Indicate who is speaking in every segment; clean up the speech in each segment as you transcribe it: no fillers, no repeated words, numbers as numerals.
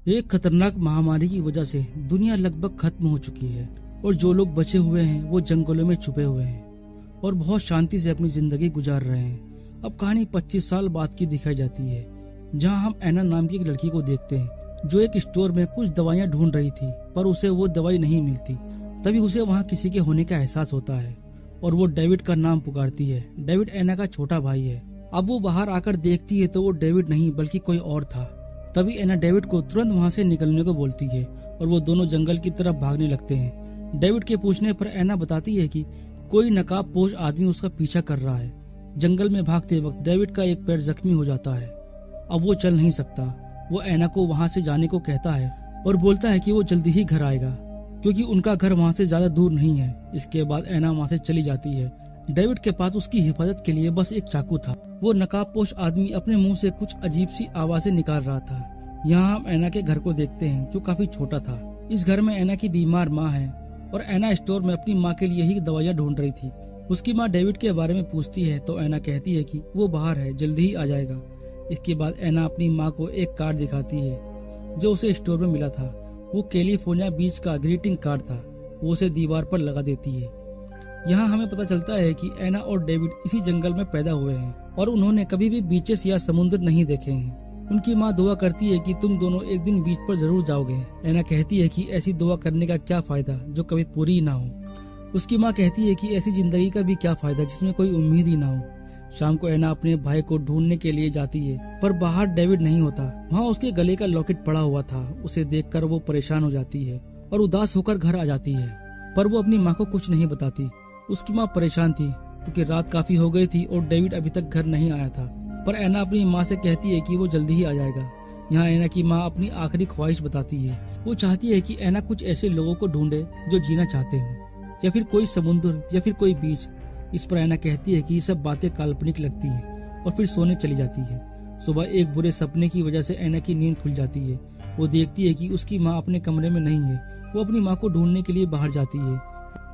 Speaker 1: एक खतरनाक महामारी की वजह से दुनिया लगभग खत्म हो चुकी है और जो लोग बचे हुए हैं वो जंगलों में छुपे हुए हैं और बहुत शांति से अपनी जिंदगी गुजार रहे हैं। अब कहानी 25 साल बाद की दिखाई जाती है, जहां हम एना नाम की एक लड़की को देखते हैं जो एक स्टोर में कुछ दवाइयां ढूंढ रही थी, पर उसे वो दवाई नहीं मिलती। तभी उसे वहाँ किसी के होने का एहसास होता है और वो डेविड का नाम पुकारती है। डेविड एना का छोटा भाई है। अब वो बाहर आकर देखती है तो वो डेविड नहीं बल्कि कोई और था। तभी एना डेविड को तुरंत वहाँ से निकलने को बोलती है और वो दोनों जंगल की तरफ भागने लगते हैं। डेविड के पूछने पर एना बताती है कि कोई नकाबपोश आदमी उसका पीछा कर रहा है। जंगल में भागते वक्त डेविड का एक पैर जख्मी हो जाता है। अब वो चल नहीं सकता। वो एना को वहाँ से जाने को कहता है और बोलता है कि वो जल्दी ही घर आएगा क्योंकि उनका घर वहाँ से ज्यादा दूर नहीं है। इसके बाद एना वहाँ से चली जाती है। डेविड के पास उसकी हिफाजत के लिए बस एक चाकू था। वो नकाबपोश आदमी अपने मुंह से कुछ अजीब सी आवाजें निकाल रहा था। यहाँ हम एना के घर को देखते हैं जो काफी छोटा था। इस घर में एना की बीमार माँ है और एना स्टोर में अपनी माँ के लिए ही दवाइयाँ ढूंढ रही थी। उसकी माँ डेविड के बारे में पूछती है तो एना कहती है कि वो बाहर है, जल्दी ही आ जाएगा। इसके बाद एना अपनी माँ को एक कार्ड दिखाती है जो उसे स्टोर में मिला था। वो कैलिफोर्निया बीच का ग्रीटिंग कार्ड था। वो उसे दीवार पर लगा देती है। यहाँ हमें पता चलता है कि एना और डेविड इसी जंगल में पैदा हुए हैं और उन्होंने कभी भी बीचेस या समुद्र नहीं देखे हैं। उनकी माँ दुआ करती है कि तुम दोनों एक दिन बीच पर जरूर जाओगे। एना कहती है कि ऐसी दुआ करने का क्या फायदा जो कभी पूरी ना हो। उसकी माँ कहती है कि ऐसी जिंदगी का भी क्या फायदा जिसमें कोई उम्मीद ही ना हो। शाम को एना अपने भाई को ढूंढने के लिए जाती है पर बाहर डेविड नहीं होता। वहाँ उसके गले का लॉकेट पड़ा हुआ था। उसे देखकर वो परेशान हो जाती है और उदास होकर घर आ जाती है, पर वो अपनी माँ को कुछ नहीं बताती। उसकी माँ परेशान थी क्योंकि रात काफी हो गई थी और डेविड अभी तक घर नहीं आया था। पर एना अपनी माँ से कहती है कि वो जल्दी ही आ जाएगा। यहाँ एना की माँ अपनी आखिरी ख्वाहिश बताती है। वो चाहती है कि एना कुछ ऐसे लोगों को ढूंढे जो जीना चाहते हो, या फिर कोई समुद्र या फिर कोई बीच। इस पर एना कहती है कि ये सब बातें काल्पनिक लगती हैं और फिर सोने चली जाती है। सुबह एक बुरे सपने की वजह से एना की नींद खुल जाती है। वो देखती है कि उसकी माँ अपने कमरे में नहीं है। वो अपनी माँ को ढूंढने के लिए बाहर जाती है।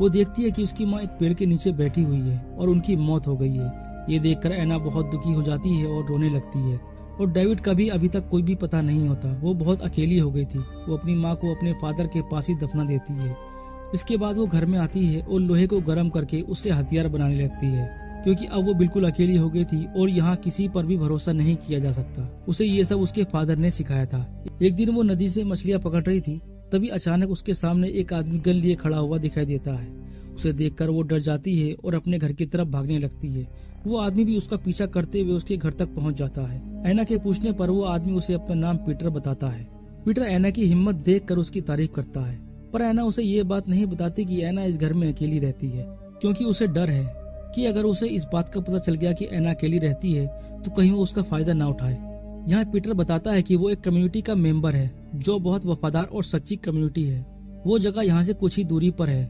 Speaker 1: वो देखती है कि उसकी माँ एक पेड़ के नीचे बैठी हुई है और उनकी मौत हो गई है। ये देखकर एना बहुत दुखी हो जाती है और रोने लगती है। और डेविड का भी अभी तक कोई भी पता नहीं होता। वो बहुत अकेली हो गई थी। वो अपनी माँ को अपने फादर के पास ही दफना देती है। इसके बाद वो घर में आती है और लोहे को गर्म करके उससे हथियार बनाने लगती है क्योंकि अब वो बिल्कुल अकेली हो गई थी और यहाँ किसी पर भी भरोसा नहीं किया जा सकता। उसे ये सब उसके फादर ने सिखाया था। एक दिन वो नदी से मछलियाँ पकड़ रही थी, तभी अचानक उसके सामने एक आदमी गन लिए खड़ा हुआ दिखाई देता है। उसे देखकर वो डर जाती है और अपने घर की तरफ भागने लगती है। वो आदमी भी उसका पीछा करते हुए उसके घर तक पहुंच जाता है। एना के पूछने पर वो आदमी उसे अपना नाम पीटर बताता है। पीटर एना की हिम्मत देखकर उसकी तारीफ करता है, पर एना उसे ये बात नहीं बताती कि एना इस घर में अकेली रहती है, क्योंकि उसे डर है कि अगर उसे इस बात का पता चल गया कि एना अकेली रहती है तो कहीं वो उसका फायदा ना उठाए। यहाँ पीटर बताता है कि वो एक कम्युनिटी का मेंबर है जो बहुत वफादार और सच्ची कम्युनिटी है। वो जगह यहाँ से कुछ ही दूरी पर है।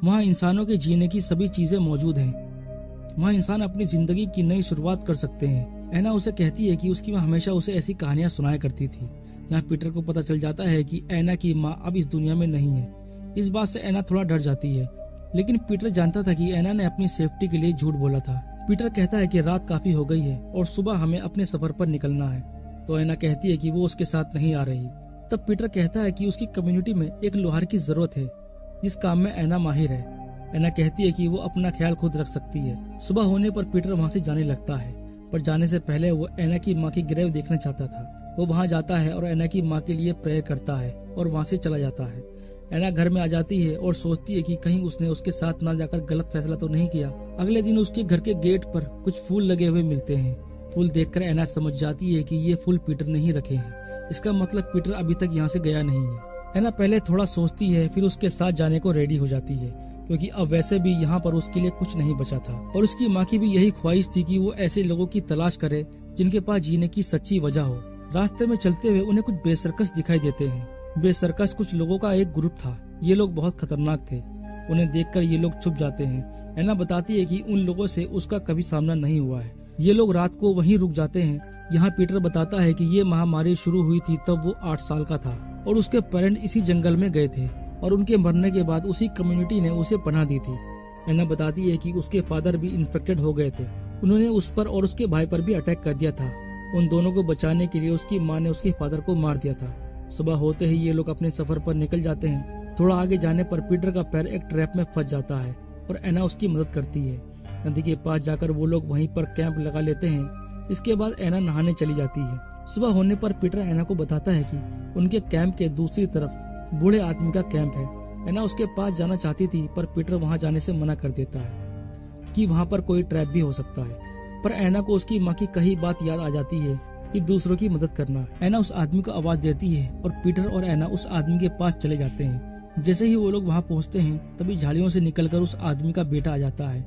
Speaker 1: वहाँ इंसानों के जीने की सभी चीजें मौजूद हैं। वहाँ इंसान अपनी जिंदगी की नई शुरुआत कर सकते हैं। एना उसे कहती है कि उसकी माँ हमेशा उसे ऐसी कहानियां सुनाया करती थी। यहाँ पीटर को पता चल जाता है कि एना की माँ अब इस दुनिया में नहीं है। इस बात से एना थोड़ा डर जाती है, लेकिन पीटर जानता था कि एना ने अपनी सेफ्टी के लिए झूठ बोला था। पीटर कहता है कि रात काफी हो गई है और सुबह हमें अपने सफर पर निकलना है, तो एना कहती है कि वो उसके साथ नहीं आ रही। तब पीटर कहता है कि उसकी कम्युनिटी में एक लोहार की जरूरत है। इस काम में एना माहिर है। एना कहती है कि वो अपना ख्याल खुद रख सकती है। सुबह होने पर पीटर वहाँ से जाने लगता है, पर जाने से पहले वो एना की माँ की ग्रेव देखना चाहता था। वो वहाँ जाता है और एना की माँ के लिए प्रेयर करता है और वहाँ से चला जाता है। एना घर में आ जाती है और सोचती है कि कहीं उसने उसके साथ ना जाकर गलत फैसला तो नहीं किया। अगले दिन उसके घर के गेट पर कुछ फूल लगे हुए मिलते हैं। फूल देखकर एना समझ जाती है कि ये फूल पीटर ने ही रखे हैं। इसका मतलब पीटर अभी तक यहाँ से गया नहीं है। एना पहले थोड़ा सोचती है, फिर उसके साथ जाने को रेडी हो जाती है क्योंकि अब वैसे भी यहाँ पर उसके लिए कुछ नहीं बचा था। और उसकी माँ की भी यही ख्वाहिश थी कि वो ऐसे लोगों की तलाश करे जिनके पास जीने की सच्ची वजह हो। रास्ते में चलते हुए उन्हें कुछ बेसर्कस दिखाई देते हैं। बेसर्कस कुछ लोगों का एक ग्रुप था। ये लोग बहुत खतरनाक थे। उन्हें देखकर ये लोग छुप जाते हैं। एना बताती है कि उन लोगों से उसका कभी सामना नहीं हुआ है। ये लोग रात को वहीं रुक जाते हैं। यहाँ पीटर बताता है कि ये महामारी शुरू हुई थी तब वो 8 साल का था और उसके पेरेंट इसी जंगल में गए थे और उनके मरने के बाद उसी कम्युनिटी ने उसे पनाह दी थी। एना बताती है कि उसके फादर भी इन्फेक्टेड हो गए थे। उन्होंने उस पर और उसके भाई पर भी अटैक कर दिया था। उन दोनों को बचाने के लिए उसकी माँ ने उसके फादर को मार दिया था। सुबह होते ही ये लोग अपने सफर पर निकल जाते हैं। थोड़ा आगे जाने पर पीटर का पैर एक ट्रैप में फंस जाता है और एना उसकी मदद करती है। नदी के पास जाकर वो लोग वहीं पर कैंप लगा लेते हैं। इसके बाद एना नहाने चली जाती है। सुबह होने पर पीटर एना को बताता है कि उनके कैंप के दूसरी तरफ बूढ़े आदमी का कैंप है। एना उसके पास जाना चाहती थी पर पीटर वहां जाने से मना कर देता है कि वहां पर कोई ट्रैप भी हो सकता है। पर एना को उसकी माँ की कही बात याद आ जाती है कि दूसरों की मदद करना। एना उस आदमी को आवाज देती है और पीटर और एना उस आदमी के पास चले जाते हैं। जैसे ही वो लोग वहां पहुंचते हैं तभी झाड़ियों से निकलकर उस आदमी का बेटा आ जाता है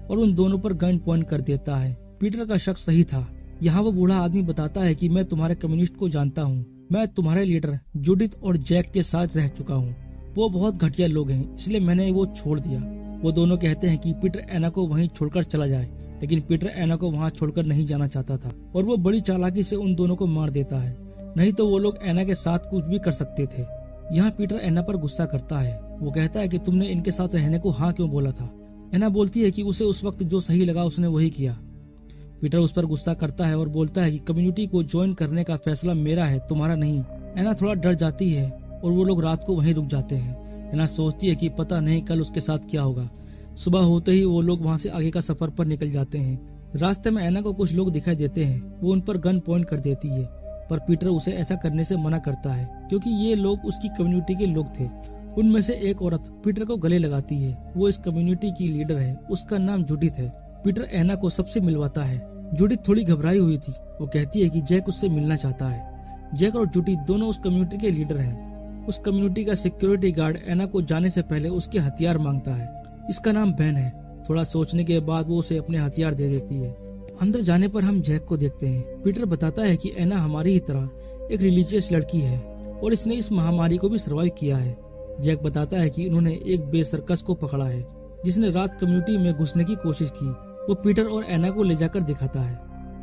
Speaker 1: और उन दोनों पर गन पॉइंट कर देता है। पीटर का शक सही था। यहाँ वो बूढ़ा आदमी बताता है कि मैं तुम्हारे कम्युनिस्ट को जानता हूँ। मैं तुम्हारे लीडर जूडिथ और जैक के साथ रह चुका हूँ। वो बहुत घटिया लोग हैं, इसलिए मैंने वो छोड़ दिया। वो दोनों कहते हैं कि पीटर एना को वहीं छोड़कर चला जाए, लेकिन पीटर एना को वहां छोड़कर नहीं जाना चाहता था और वो बड़ी चालाकी से उन दोनों को मार देता है। नहीं तो वो लोग एना के साथ कुछ भी कर सकते थे। यहाँ पीटर एना पर गुस्सा करता है। वो कहता है कि तुमने इनके साथ रहने को हाँ क्यों बोला था। एना बोलती है कि उसे उस वक्त जो सही लगा उसने वही किया। पीटर उस पर गुस्सा करता है और बोलता है कि कम्युनिटी को ज्वाइन करने का फैसला मेरा है, तुम्हारा नहीं। एना थोड़ा डर जाती है और वो लोग रात को वहीं रुक जाते हैं। एना सोचती है कि पता नहीं कल उसके साथ क्या होगा। सुबह होते ही वो लोग वहाँ से आगे का सफर पर निकल जाते हैं। रास्ते में एना को कुछ लोग दिखाई देते हैं। वो उन पर गन पॉइंट कर देती है पर पीटर उसे ऐसा करने से मना करता है क्योंकि ये लोग उसकी कम्युनिटी के लोग थे। उनमें से एक औरत पीटर को गले लगाती है। वो इस कम्युनिटी की लीडर है, उसका नाम जूडिथ है। पीटर एना को सबसे मिलवाता है। जूडिथ थोड़ी घबराई हुई थी। वो कहती है कि जैक उससे मिलना चाहता है। जैक और जूडिथ दोनों उस कम्युनिटी के लीडर हैं। उस कम्युनिटी का सिक्योरिटी गार्ड एना को जाने से पहले उसके हथियार मांगता है। इसका नाम बेन है। थोड़ा सोचने के बाद वो उसे अपने हथियार दे देती है। अंदर जाने पर हम जैक को देखते हैं। पीटर बताता है कि एना हमारी ही तरह एक रिलीजियस लड़की है और इसने इस महामारी को भी सर्वाइव किया है। जैक बताता है कि उन्होंने एक बेसरकस को पकड़ा है जिसने रात कम्युनिटी में घुसने की कोशिश की। वो पीटर और एना को ले जाकर दिखाता है।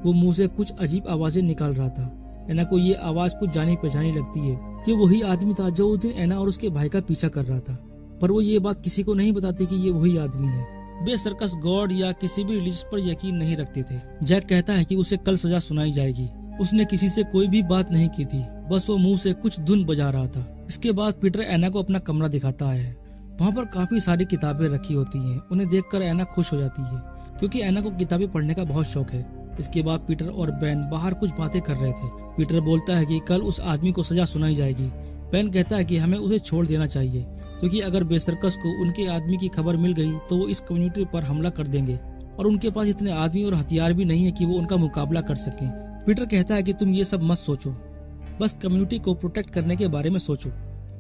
Speaker 1: वो मुंह से कुछ अजीब आवाजें निकाल रहा था। एना को ये आवाज कुछ जानी पहचानी लगती है कि वही आदमी था जो उस दिन एना और उसके भाई का पीछा कर रहा था, पर वो ये बात किसी को नहीं बताती कि ये वही आदमी है। बेसरकस गॉड या किसी भी रिलीजन पर यकीन नहीं रखते थे। जैक कहता है कि उसे कल सजा सुनाई जाएगी। उसने किसी से कोई भी बात नहीं की थी, बस वो मुंह से कुछ धुन बजा रहा था। इसके बाद पीटर एना को अपना कमरा दिखाता है। वहाँ पर काफी सारी किताबें रखी होती हैं। उन्हें देखकर एना खुश हो जाती है क्योंकि एना को किताबें पढ़ने का बहुत शौक है। इसके बाद पीटर और बेन बाहर कुछ बातें कर रहे थे। पीटर बोलता है कि कल उस आदमी को सजा सुनाई जाएगी। बेन कहता है कि हमें उसे छोड़ देना चाहिए क्योंकि अगर बेसरकस को उनके आदमी की खबर मिल गई तो वो इस कम्युनिटी पर हमला कर देंगे और उनके पास इतने आदमी और हथियार भी नहीं है कि वो उनका मुकाबला कर सकें। पीटर कहता है कि तुम ये सब मत सोचो, बस कम्युनिटी को प्रोटेक्ट करने के बारे में सोचो।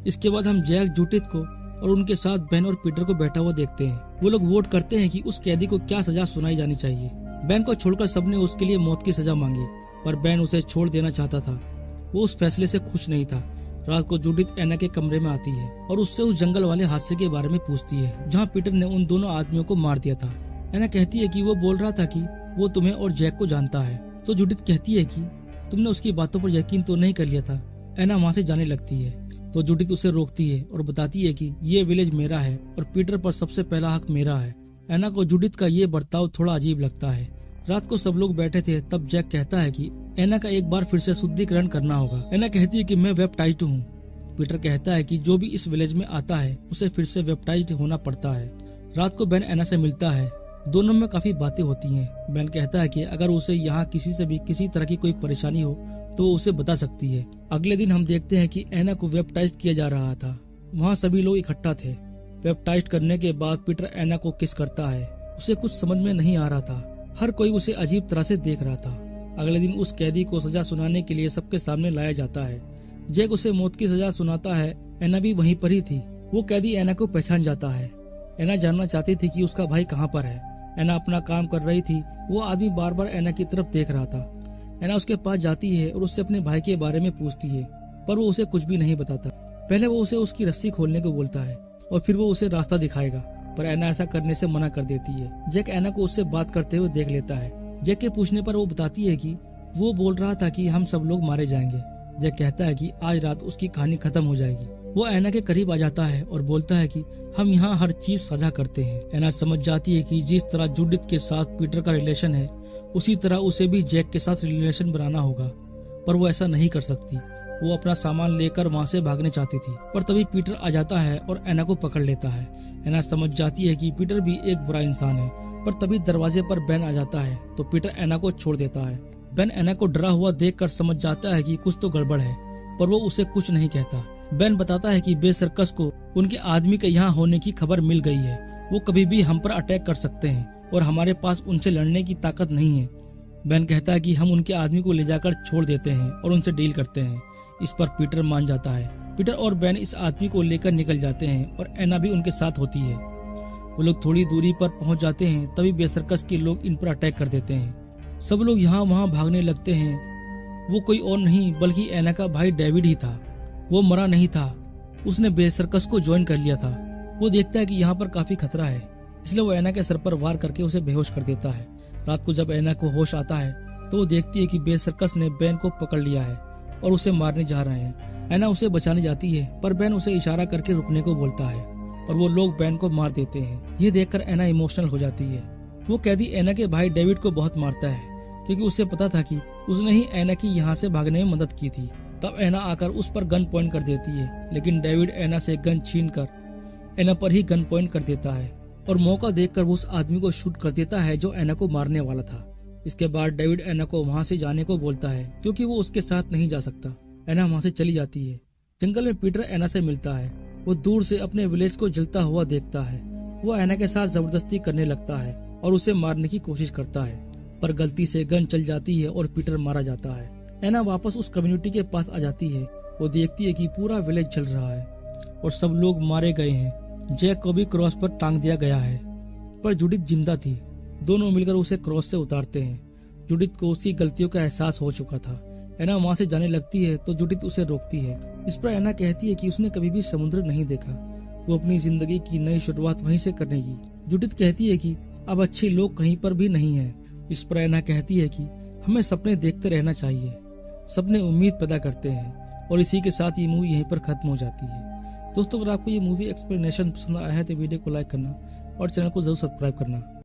Speaker 1: इसके बाद हम जैक, जूडिथ को और उनके साथ बेन और पीटर को बैठा हुआ देखते हैं। वो लोग वोट करते हैं कि उस कैदी को क्या सजा सुनाई जानी चाहिए। बेन को छोड़कर सबने उसके लिए मौत की सजा मांगी, पर बेन उसे छोड़ देना चाहता था। वो उस फैसले से खुश नहीं था। रात को जूडिथ एना के कमरे में आती है और उससे उस जंगल वाले हादसे के बारे में पूछती है जहाँ पीटर ने उन दोनों आदमियों को मार दिया था। एना कहती है कि वो बोल रहा था कि वो तुम्हें और जैक को जानता है। तो जूडिथ कहती है कि तुमने उसकी बातों पर यकीन तो नहीं कर लिया था। एना वहाँ से जाने लगती है तो जूडिथ उसे रोकती है और बताती है कि ये विलेज मेरा है और पीटर पर सबसे पहला हक मेरा है। एना को जूडिथ का ये बर्ताव थोड़ा अजीब लगता है। रात को सब लोग बैठे थे तब जैक कहता है कि एना का एक बार फिर से शुद्धिकरण करना होगा। एना कहती है कि मैं वेप्टाइज्ड हूँ। पीटर कहता है कि जो भी इस विलेज में आता है उसे फिर से वेप्टाइज्ड होना पड़ता है। रात को बेन एना से मिलता है। दोनों में काफी बातें होती हैं। बेन कहता है कि अगर उसे यहाँ किसी से भी किसी तरह की कोई परेशानी हो तो वो उसे बता सकती है। अगले दिन हम देखते हैं कि एना को वेप्टाइज्ड किया जा रहा था। वहाँ सभी लोग इकट्ठा थे। वेप्टाइज्ड करने के बाद पीटर एना को किस करता है। उसे कुछ समझ में नहीं आ रहा था। हर कोई उसे अजीब तरह से देख रहा था। अगले दिन उस कैदी को सजा सुनाने के लिए सबके सामने लाया जाता है। जैक उसे मौत की सजा सुनाता है। एना भी वहीं पर ही थी। वो कैदी एना को पहचान जाता है। एना जानना चाहती थी कि उसका भाई कहाँ पर है। एना अपना काम कर रही थी। वो आदमी बार बार एना की तरफ देख रहा था। एना उसके पास जाती है और उससे अपने भाई के बारे में पूछती है, पर वो उसे कुछ भी नहीं बताता। पहले वो उसे उसकी रस्सी खोलने को बोलता है और फिर वो उसे रास्ता दिखाएगा, पर एना ऐसा करने से मना कर देती है। जैक एना को उससे बात करते हुए देख लेता है। जैक के पूछने पर वो बताती है कि वो बोल रहा था कि हम सब लोग मारे जाएंगे। जैक कहता है कि आज रात उसकी कहानी खत्म हो जाएगी। वो एना के करीब आ जाता है और बोलता है कि हम यहाँ हर चीज साझा करते हैं। एना समझ जाती है कि जिस तरह जूडिथ के साथ पीटर का रिलेशन है उसी तरह उसे भी जैक के साथ रिलेशन बनाना होगा, पर वो ऐसा नहीं कर सकती। वो अपना सामान लेकर वहाँ से भागने चाहती थी, पर तभी पीटर आ जाता है और एना को पकड़ लेता है। एना समझ जाती है कि पीटर भी एक बुरा इंसान है, पर तभी दरवाजे पर बेन आ जाता है तो पीटर एना को छोड़ देता है। बेन एना को डरा हुआ देखकर समझ जाता है कि कुछ तो गड़बड़ है, पर वो उसे कुछ नहीं कहता। बेन बताता है कि बे सर्कस को उनके आदमी के यहाँ होने की खबर मिल गई है। वो कभी भी हम पर अटैक कर सकते हैं और हमारे पास उनसे लड़ने की ताकत नहीं है। बेन कहता है कि हम उनके आदमी को ले जाकर छोड़ देते हैं और उनसे डील करते हैं। इस पर पीटर मान जाता है। पीटर और बेन इस आदमी को लेकर निकल जाते हैं और एना भी उनके साथ होती है। वो लोग थोड़ी दूरी पर पहुंच जाते हैं, तभी बे सर्कस के लोग इन पर अटैक कर देते हैं। सब लोग यहाँ वहाँ भागने लगते हैं। वो कोई और नहीं बल्कि एना का भाई डेविड ही था। वो मरा नहीं था, उसने बे सर्कस को ज्वाइन कर लिया था। वो देखता है कि यहाँ पर काफी खतरा है, इसलिए वो एना के सर पर वार करके उसे बेहोश कर देता है। रात को जब एना को होश आता है तो वो देखती है कि बे सर्कस ने बेन को पकड़ लिया है और उसे मारने जा रहे हैं। एना उसे बचाने जाती है, पर बेन उसे इशारा करके रुकने को बोलता है और वो लोग बेन को मार देते हैं। ये देखकर एना इमोशनल हो जाती है। वो कैदी एना के भाई डेविड को बहुत मारता है, क्योंकि उसे पता था कि उसने ही एना की यहाँ से भागने में मदद की थी। तब एना आकर उस पर गन पॉइंट कर देती है, लेकिन डेविड एना से गन छीनकर एना पर ही गन पॉइंट कर देता है और मौका देखकर वो उस आदमी को शूट कर देता है जो एना को मारने वाला था। इसके बाद डेविड एना को वहाँ से जाने को बोलता है, क्योंकि वो उसके साथ नहीं जा सकता। एना वहाँ से चली जाती है। जंगल में पीटर एना से मिलता है। वो दूर से अपने विलेज को जलता हुआ देखता है। वो एना के साथ जबरदस्ती करने लगता है और उसे मारने की कोशिश करता है, पर गलती से गन चल जाती है और पीटर मारा जाता है। एना वापस उस कम्युनिटी के पास आ जाती है। वो देखती है कि पूरा विलेज जल रहा है और सब लोग मारे गए हैं। जैक को भी क्रॉस पर टांग दिया गया है, पर जुडिथ जिंदा थी। दोनों मिलकर उसे क्रॉस से उतारते हैं। जुडिथ को उसकी गलतियों का एहसास हो चुका था। एना वहाँ से जाने लगती है तो जुडिथ उसे रोकती है। इस पर एना कहती है कि उसने कभी भी समुद्र नहीं देखा, वो अपनी जिंदगी की नई शुरुआत वहीं से करेगी। जुडिथ कहती है कि अब अच्छे लोग कहीं पर भी नहीं है। इस पर एना कहती है कि हमें सपने देखते रहना चाहिए, सपने उम्मीद पैदा करते हैं। और इसी के साथ ये मूवी यहीं पर खत्म हो जाती है। दोस्तों, अगर आपको ये मूवी एक्सप्लेनेशन पसंद आया है तो वीडियो को लाइक करना और चैनल को जरूर सब्सक्राइब करना।